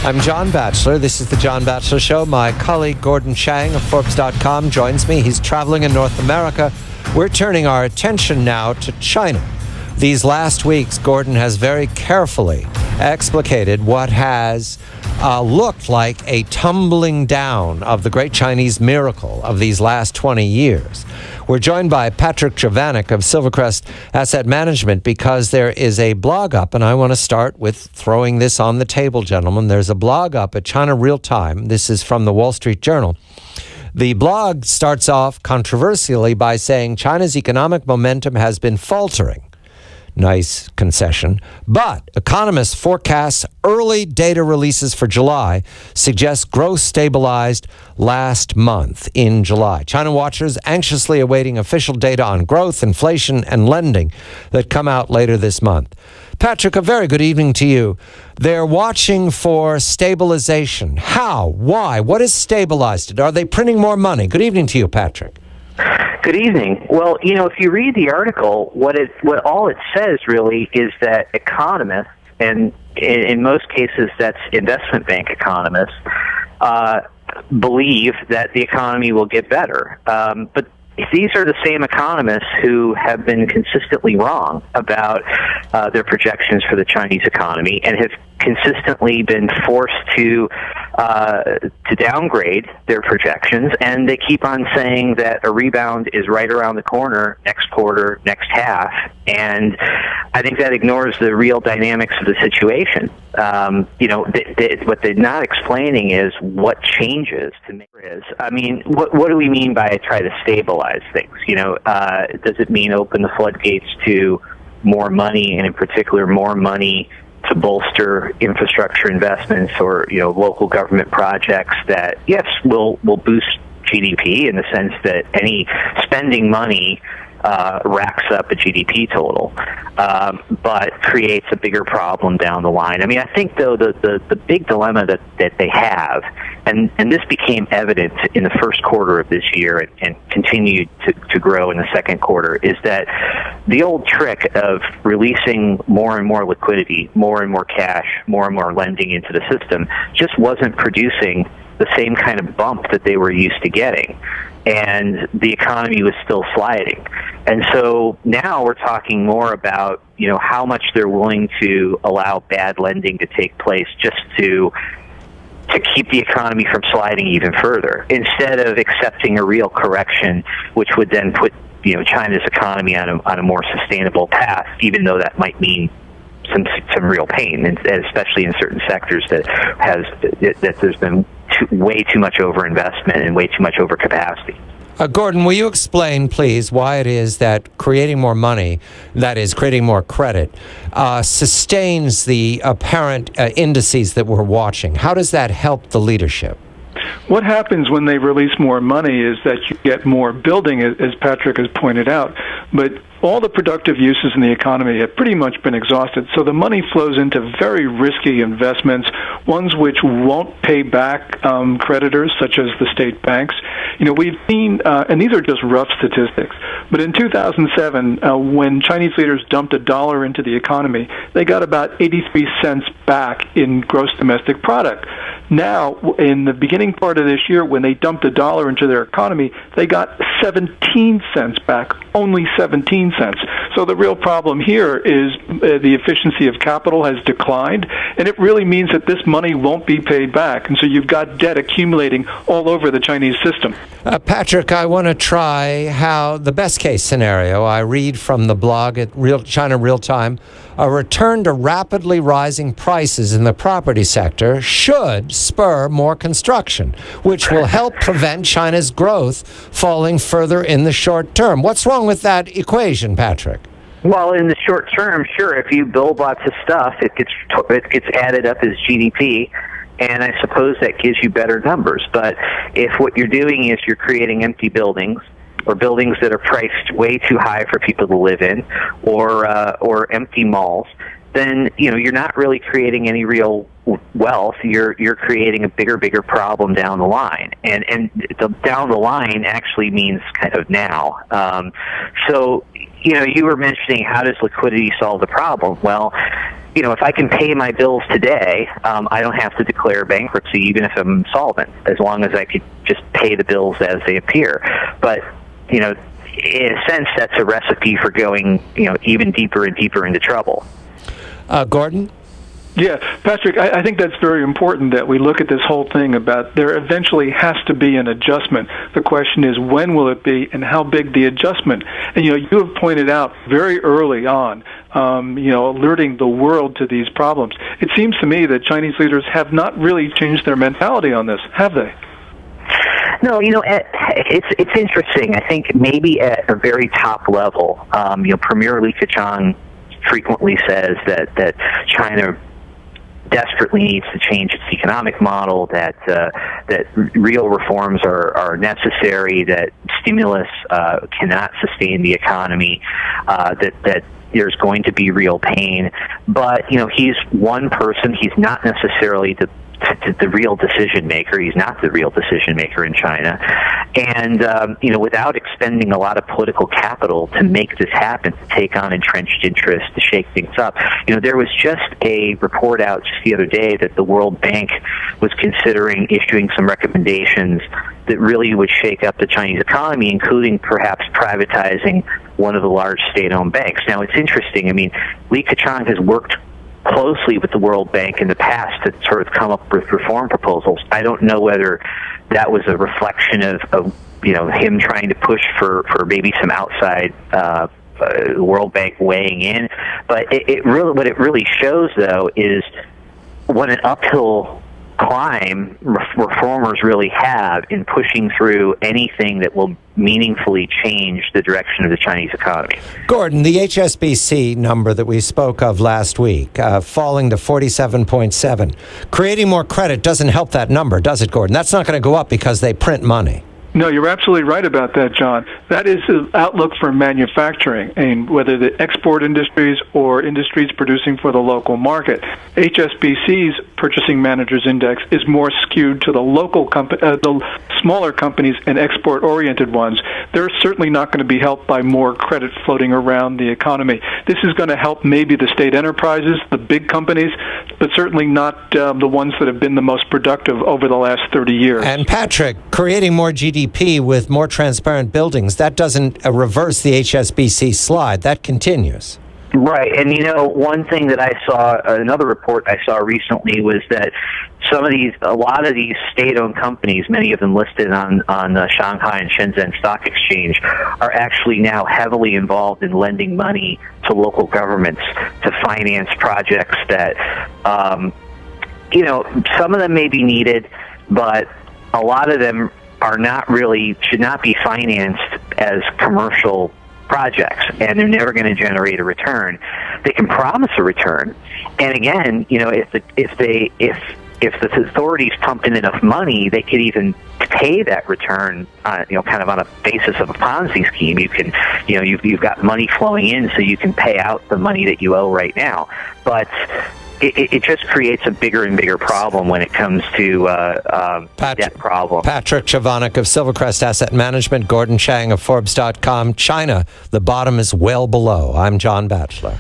I'm John Batchelor. This is the John Batchelor Show. My colleague Gordon Chang of Forbes.com joins me. He's traveling in North America. We're turning our attention now to China. These last weeks, Gordon has very carefully explicated what has looked like a tumbling down of the great Chinese miracle of these last 20 years. We're joined by Patrick Chovanec of Silvercrest Asset Management because there is a blog up, and I want to start with throwing this on the table, gentlemen. There's a blog up at China Real Time. This is from the Wall Street Journal. The blog starts off controversially by saying China's economic momentum has been faltering. Nice concession. But economists forecast early data releases for July suggest growth stabilized last month in July. China watchers anxiously awaiting official data on growth, inflation, and lending that come out later this month. Patrick, a very good evening to you. They're watching for stabilization. How? Why? What has stabilized it? Are they printing more money? Good evening to you, Patrick. Good evening. Well, if you read the article, what all it says really is that economists, and in most cases that's investment bank economists, believe that the economy will get better. But these are the same economists who have been consistently wrong about their projections for the Chinese economy and have consistently been forced to downgrade their projections, and they keep on saying that a rebound is right around the corner, next quarter, next half, and I think that ignores the real dynamics of the situation. What they're not explaining is what changes to make is. I mean, what do we mean by try to stabilize things? Does it mean open the floodgates to more money, and in particular more money to bolster infrastructure investments or local government projects that yes will boost GDP in the sense that any spending money racks up a GDP total, but creates a bigger problem down the line. I mean, I think though the big dilemma that they have, and this became evident in the first quarter of this year and continued to grow in the second quarter, is that the old trick of releasing more and more liquidity, more and more cash, more and more lending into the system just wasn't producing the same kind of bump that they were used to getting. And the economy was still sliding. And so now we're talking more about, how much they're willing to allow bad lending to take place just to keep the economy from sliding even further, instead of accepting a real correction, which would then put, China's economy on a more sustainable path, even though that might mean some real pain, and especially in certain sectors that there's been way too much overinvestment and way too much overcapacity. Gordon, will you explain, please, why it is that creating more money, that is, creating more credit, sustains the apparent indices that we're watching? How does that help the leadership? What happens when they release more money is that you get more building, as Patrick has pointed out, but all the productive uses in the economy have pretty much been exhausted. So the money flows into very risky investments, ones which won't pay back creditors, such as the state banks. We've seen, and these are just rough statistics, but in 2007, when Chinese leaders dumped $1 into the economy, they got about 83 cents back in gross domestic product. Now, in the beginning part of this year, when they dumped $1 into their economy, they got 17 cents back, only 17 cents. So the real problem here is the efficiency of capital has declined, and it really means that this money won't be paid back. And so you've got debt accumulating all over the Chinese system. Patrick, I want to try how the best case scenario, I read from the blog at China Real Time, a return to rapidly rising prices in the property sector should spur more construction, which will help prevent China's growth falling further in the short term. What's wrong with that equation, Patrick? Well, in the short term, sure, if you build lots of stuff, it gets added up as GDP, and I suppose that gives you better numbers. But if what you're doing is you're creating empty buildings, or buildings that are priced way too high for people to live in, or empty malls, then you're not really creating any real wealth. You're creating a bigger problem down the line, and the down the line actually means kind of now. So you were mentioning, how does liquidity solve the problem? Well, if I can pay my bills today, I don't have to declare bankruptcy even if I'm insolvent, as long as I could just pay the bills as they appear. But, in a sense, that's a recipe for going, even deeper and deeper into trouble. Gordon? Yeah, Patrick, I think that's very important that we look at this whole thing about there eventually has to be an adjustment. The question is, when will it be and how big the adjustment? And, you have pointed out very early on, alerting the world to these problems. It seems to me that Chinese leaders have not really changed their mentality on this, have they? No, it's interesting. I think maybe at a very top level, Premier Li Keqiang frequently says that China desperately needs to change its economic model, that real reforms are necessary, that stimulus cannot sustain the economy, that there's going to be real pain. But, he's one person. He's not necessarily the real decision maker. He's not the real decision maker in China. And, without expending a lot of political capital to make this happen, to take on entrenched interests, to shake things up, there was just a report out just the other day that the World Bank was considering issuing some recommendations that really would shake up the Chinese economy, including perhaps privatizing one of the large state-owned banks. Now, it's interesting. I mean, Li Keqiang has worked closely with the World Bank in the past to sort of come up with reform proposals. I don't know whether that was a reflection of him trying to push for maybe some outside World Bank weighing in, but what it really shows, though, is what an uphill climb reformers really have in pushing through anything that will meaningfully change the direction of the Chinese economy. Gordon, the HSBC number that we spoke of last week, falling to 47.7, creating more credit doesn't help that number, does it, Gordon? That's not going to go up because they print money. No, you're absolutely right about that, John. That is the outlook for manufacturing, and whether the export industries or industries producing for the local market. HSBC's Purchasing Managers Index is more skewed to the local the smaller companies and export-oriented ones. They're certainly not going to be helped by more credit floating around the economy. This is going to help maybe the state enterprises, the big companies, but certainly not the ones that have been the most productive over the last 30 years. And Patrick, creating more GDP with more transparent buildings, that doesn't reverse the HSBC slide. That continues. Right. And, one thing that I saw, another report I saw recently was that a lot of these state-owned companies, many of them listed on the Shanghai and Shenzhen Stock Exchange, are actually now heavily involved in lending money to local governments to finance projects that, some of them may be needed, but a lot of them should not be financed as commercial projects, and they're never going to generate a return. They can promise a return, and again, if the authorities pump in enough money, they could even pay that return, kind of on a basis of a Ponzi scheme. You can, you've got money flowing in, so you can pay out the money that you owe right now, but it just creates a bigger and bigger problem when it comes to debt problem. Patrick Chovanec of Silvercrest Asset Management, Gordon Chang of Forbes.com. China, the bottom is well below. I'm John Batchelor.